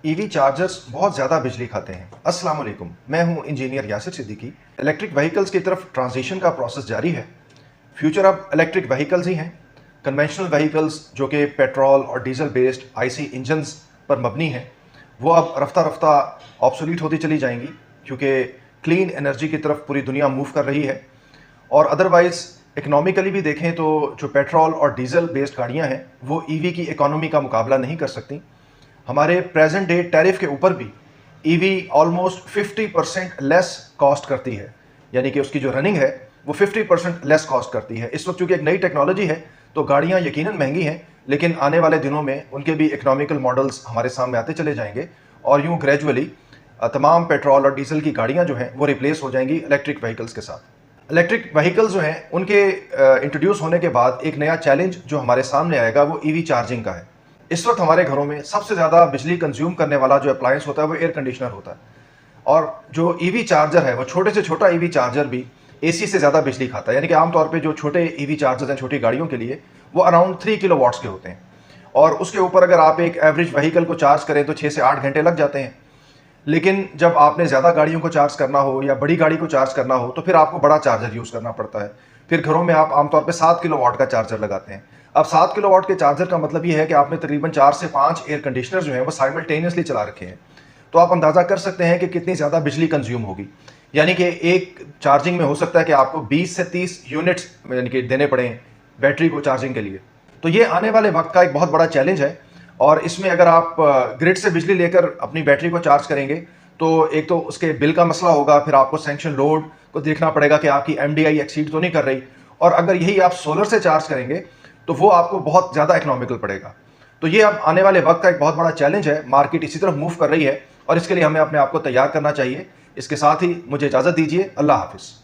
EV chargers बहुत ज़्यादा बिजली खाते हैं। अस्सलाम वालेकुम, मैं हूं engineer Yasir Siddiqui. Electric vehicles की तरफ ट्रांजिशन का प्रोसेस जारी है। फ्यूचर अब इलेक्ट्रिक व्हीकल्स ही हैं। कन्वेंशनल व्हीकल्स जो कि पेट्रोल और डीजल बेस्ड आईसी इंजन्स पर मबनी हैं, वो अब रफ्ता रफ्ता ऑब्सोलीट होती चली जाएंगी, क्योंकि क्लीन एनर्जी की तरफ पूरी दुनिया मूव कर रही है। और अदरवाइज़ इकोनॉमिकली भी देखें तो जो पेट्रोल और डीजल बेस्ड गाड़ियाँ हैं वो ईवी की इकोनॉमी का मुकाबला नहीं कर सकती। हमारे प्रेजेंट डे टैरिफ के ऊपर भी ईवी ऑलमोस्ट 50% लेस कॉस्ट करती है, यानी कि उसकी जो रनिंग है वो 50% लेस कॉस्ट करती है। इस वक्त चूंकि एक नई टेक्नोलॉजी है तो गाड़ियां यकीनन महंगी हैं, लेकिन आने वाले दिनों में उनके भी इकोनॉमिकल मॉडल्स हमारे सामने आते चले जाएंगे और यूं ग्रेजुअली तमाम पेट्रोल और डीजल की गाड़ियां जो हैं वो रिप्लेस हो जाएंगी इलेक्ट्रिक व्हीकल्स के साथ। इलेक्ट्रिक व्हीकल्स जो हैं उनके इंट्रोड्यूस होने के बाद एक नया चैलेंज जो हमारे सामने आएगा वो ईवी चार्जिंग का है। इस वक्त हमारे घरों में सबसे ज़्यादा बिजली कंज्यूम करने वाला जो अप्लायंस होता है वो एयर कंडीशनर होता है, और जो ईवी चार्जर है वो छोटे से छोटा ईवी चार्जर भी एसी से ज़्यादा बिजली खाता है। यानी कि आमतौर पे जो छोटे ईवी चार्जर्स हैं छोटी गाड़ियों के लिए वो अराउंड 3 किलो वाट्स के होते हैं, और उसके ऊपर अगर आप एक एवरेज व्हीकल को चार्ज करें तो 6 से 8 घंटे लग जाते हैं। लेकिन जब आपने ज़्यादा गाड़ियों को चार्ज करना हो या बड़ी गाड़ी को चार्ज करना हो तो फिर आपको बड़ा चार्जर यूज़ करना पड़ता है। फिर घरों में आप आमतौर पे 7 किलो वाट का चार्जर लगाते हैं। अब 7 किलो वाट के चार्जर का मतलब ये है कि आपने तकरीबन 4 से 5 एयर कंडीशनर जो हैं वो साइमल्टेनियसली चला रखे हैं। तो आप अंदाज़ा कर सकते हैं कि कितनी ज़्यादा बिजली कंज्यूम होगी। यानी कि एक चार्जिंग में हो सकता है कि आपको 20 से 30 यूनिट्स यानी कि देने पड़ें बैटरी को चार्जिंग के लिए। तो ये आने वाले वक्त का एक बहुत बड़ा चैलेंज है, और इसमें अगर आप ग्रिड से बिजली लेकर अपनी बैटरी को चार्ज करेंगे तो एक तो उसके बिल का मसला होगा, फिर आपको सैंक्शन लोड को देखना पड़ेगा कि आपकी एमडीआई एक्सीड तो नहीं कर रही, और अगर यही आप सोलर से चार्ज करेंगे तो वो आपको बहुत ज़्यादा इकोनॉमिकल पड़ेगा। तो ये अब आने वाले वक्त का एक बहुत बड़ा चैलेंज है। मार्केट इसी तरफ मूव कर रही है और इसके लिए हमें अपने आप को तैयार करना चाहिए। इसके साथ ही मुझे इजाज़त दीजिए। अल्लाह हाफिज़।